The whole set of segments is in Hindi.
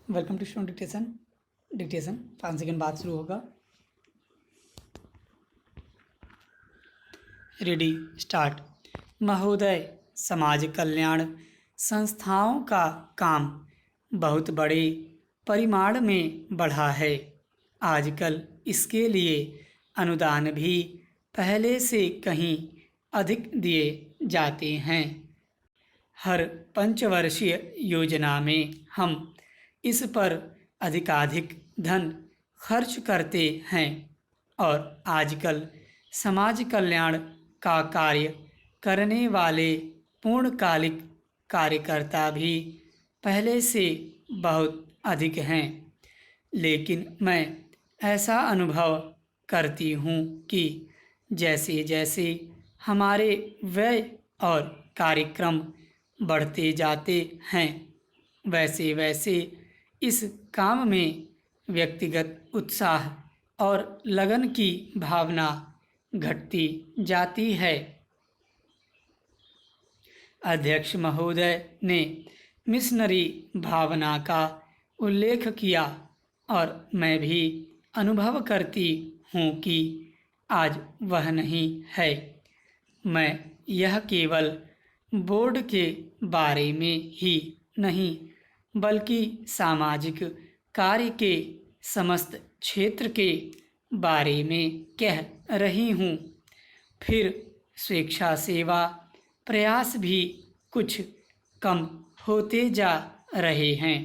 Welcome to student dictation 5 second बाद शुरू होगा। Ready start. महोदय, समाज कल्याण संस्थाओं का काम बहुत बड़े परिमाण में बढ़ा है। आजकल इसके लिए अनुदान भी पहले से कहीं अधिक दिए जाते हैं। हर पंचवर्षीय योजना में हम इस पर अधिकाधिक धन खर्च करते हैं और आजकल समाज कल्याण का कार्य करने वाले पूर्णकालिक कार्यकर्ता भी पहले से बहुत अधिक हैं। लेकिन मैं ऐसा अनुभव करती हूँ कि जैसे जैसे हमारे व्यय और कार्यक्रम बढ़ते जाते हैं, वैसे वैसे इस काम में व्यक्तिगत उत्साह और लगन की भावना घटती जाती है। अध्यक्ष महोदय ने मिशनरी भावना का उल्लेख किया और मैं भी अनुभव करती हूँ कि आज वह नहीं है। मैं यह केवल बोर्ड के बारे में ही नहीं बल्कि सामाजिक कार्य के समस्त क्षेत्र के बारे में कह रही हूँ। फिर स्वेच्छा सेवा प्रयास भी कुछ कम होते जा रहे हैं।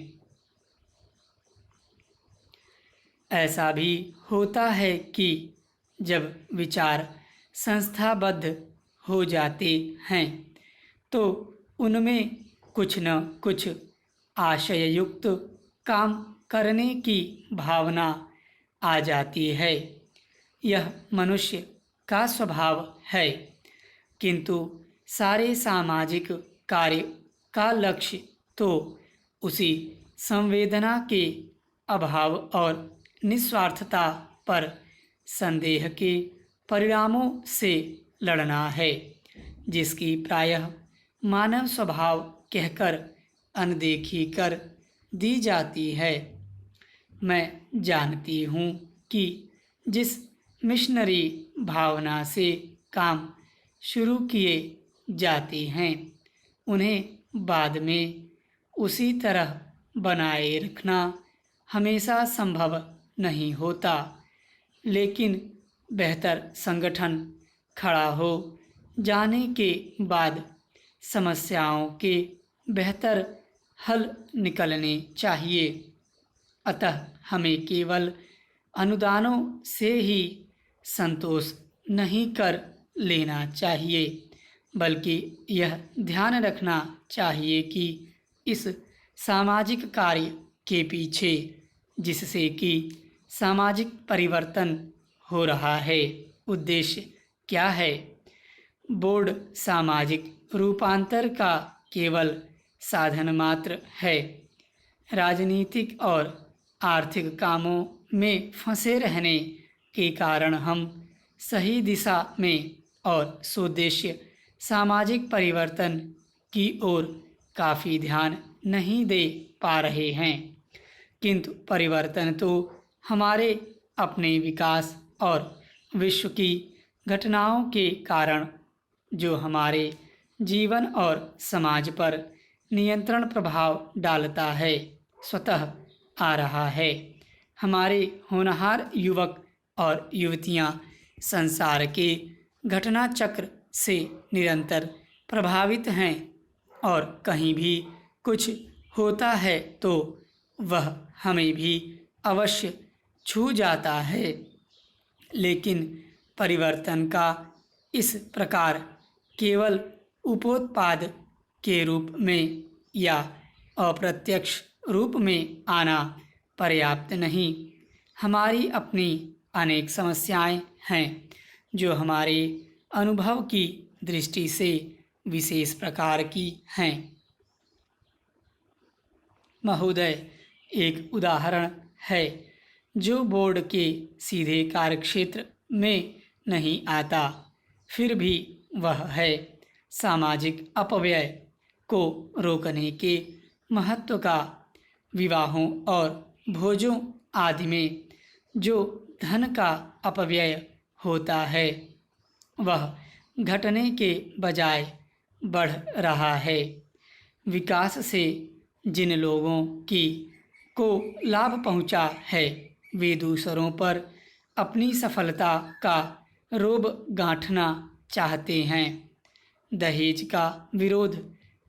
ऐसा भी होता है कि जब विचार संस्थाबद्ध हो जाते हैं तो उनमें कुछ न कुछ आशययुक्त काम करने की भावना आ जाती है। यह मनुष्य का स्वभाव है, किंतु सारे सामाजिक कार्य का लक्ष्य तो उसी संवेदना के अभाव और निस्वार्थता पर संदेह के परिणामों से लड़ना है, जिसकी प्रायः मानव स्वभाव कहकर अनदेखी कर दी जाती है। मैं जानती हूँ कि जिस मिशनरी भावना से काम शुरू किए जाते हैं उन्हें बाद में उसी तरह बनाए रखना हमेशा संभव नहीं होता, लेकिन बेहतर संगठन खड़ा हो जाने के बाद समस्याओं के बेहतर हल निकलने चाहिए। अतः हमें केवल अनुदानों से ही संतोष नहीं कर लेना चाहिए, बल्कि यह ध्यान रखना चाहिए कि इस सामाजिक कार्य के पीछे जिससे कि सामाजिक परिवर्तन हो रहा है, उद्देश्य क्या है। बोर्ड सामाजिक रूपांतर का केवल साधन मात्र है। राजनीतिक और आर्थिक कामों में फंसे रहने के कारण हम सही दिशा में और सुउद्देश्य सामाजिक परिवर्तन की ओर काफ़ी ध्यान नहीं दे पा रहे हैं, किंतु परिवर्तन तो हमारे अपने विकास और विश्व की घटनाओं के कारण जो हमारे जीवन और समाज पर नियंत्रण प्रभाव डालता है, स्वतः आ रहा है। हमारे होनहार युवक और युवतियां संसार के घटना चक्र से निरंतर प्रभावित हैं और कहीं भी कुछ होता है तो वह हमें भी अवश्य छू जाता है। लेकिन परिवर्तन का इस प्रकार केवल उपोत्पाद के रूप में या अप्रत्यक्ष रूप में आना पर्याप्त नहीं। हमारी अपनी अनेक समस्याएं हैं जो हमारे अनुभव की दृष्टि से विशेष प्रकार की हैं। महोदय, एक उदाहरण है जो बोर्ड के सीधे कार्यक्षेत्र में नहीं आता, फिर भी वह है सामाजिक अपव्यय को रोकने के महत्व का विवाहों और भोजों आदि में जो धन का अपव्यय होता है वह घटने के बजाय बढ़ रहा है। विकास से जिन लोगों को लाभ पहुंचा है वे दूसरों पर अपनी सफलता का रोब गांठना चाहते हैं। दहेज का विरोध,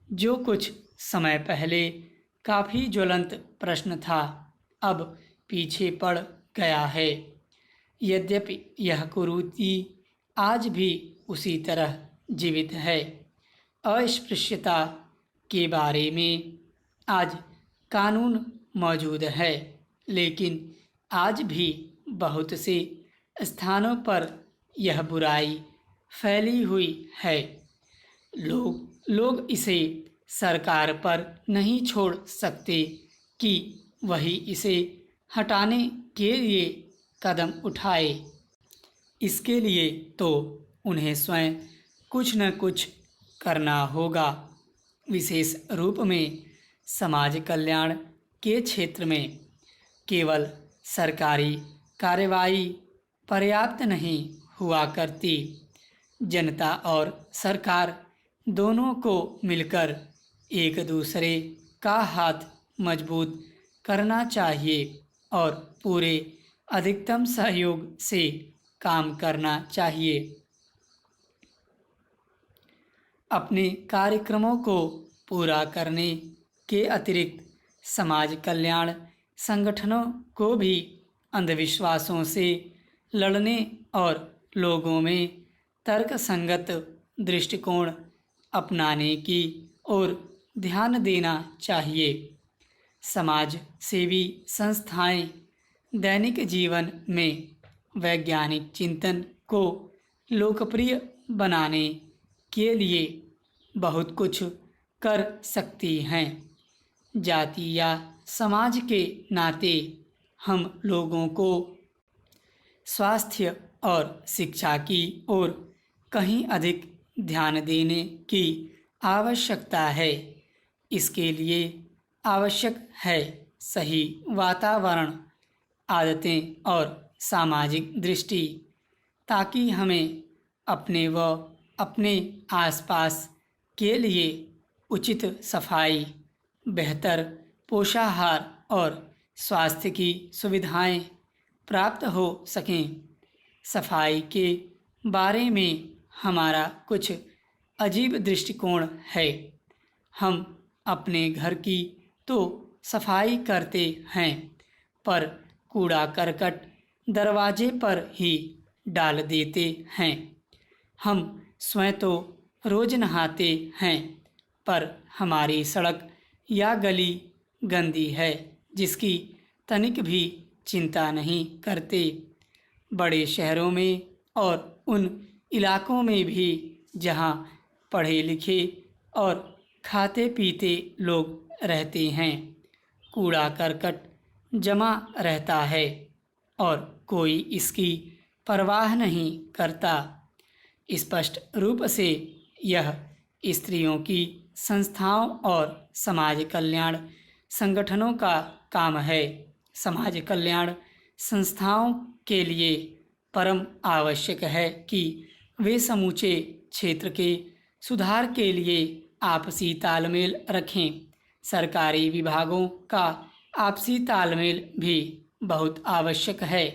जो कुछ समय पहले काफ़ी ज्वलंत प्रश्न था, अब पीछे पड़ गया है। यद्यपि यह कुरीति आज भी उसी तरह जीवित है। अस्पृश्यता के बारे में आज कानून मौजूद है, लेकिन आज भी बहुत से स्थानों पर यह बुराई फैली हुई है। लोग इसे सरकार पर नहीं छोड़ सकते कि वही इसे हटाने के लिए कदम उठाए। इसके लिए तो उन्हें स्वयं कुछ न कुछ करना होगा। विशेष रूप में समाज कल्याण के क्षेत्र में केवल सरकारी कार्रवाई पर्याप्त नहीं हुआ करती। जनता और सरकार दोनों को मिलकर एक दूसरे का हाथ मजबूत करना चाहिए और पूरे अधिकतम सहयोग से काम करना चाहिए। अपने कार्यक्रमों को पूरा करने के अतिरिक्त समाज कल्याण संगठनों को भी अंधविश्वासों से लड़ने और लोगों में तर्कसंगत दृष्टिकोण अपनाने की ओर ध्यान देना चाहिए। समाज सेवी संस्थाएं दैनिक जीवन में वैज्ञानिक चिंतन को लोकप्रिय बनाने के लिए बहुत कुछ कर सकती हैं। जाति या समाज के नाते हम लोगों को स्वास्थ्य और शिक्षा की ओर कहीं अधिक ध्यान देने की आवश्यकता है। इसके लिए आवश्यक है सही वातावरण, आदतें और सामाजिक दृष्टि, ताकि हमें अपने व अपने आसपास के लिए उचित सफाई, बेहतर पोषाहार और स्वास्थ्य की सुविधाएं प्राप्त हो सकें। सफाई के बारे में हमारा कुछ अजीब दृष्टिकोण है। हम अपने घर की तो सफाई करते हैं, पर कूड़ा करकट दरवाजे पर ही डाल देते हैं। हम स्वयं तो रोज नहाते हैं, पर हमारी सड़क या गली गंदी है जिसकी तनिक भी चिंता नहीं करते। बड़े शहरों में और उन इलाकों में भी जहां पढ़े लिखे और खाते पीते लोग रहते हैं, कूड़ा करकट जमा रहता है और कोई इसकी परवाह नहीं करता। स्पष्ट रूप से यह स्त्रियों की संस्थाओं और समाज कल्याण संगठनों का काम है। समाज कल्याण संस्थाओं के लिए परम आवश्यक है कि वे समूचे क्षेत्र के सुधार के लिए आपसी तालमेल रखें। सरकारी विभागों का आपसी तालमेल भी बहुत आवश्यक है,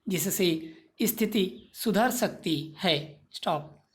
जिससे स्थिति सुधर सकती है। स्टॉप।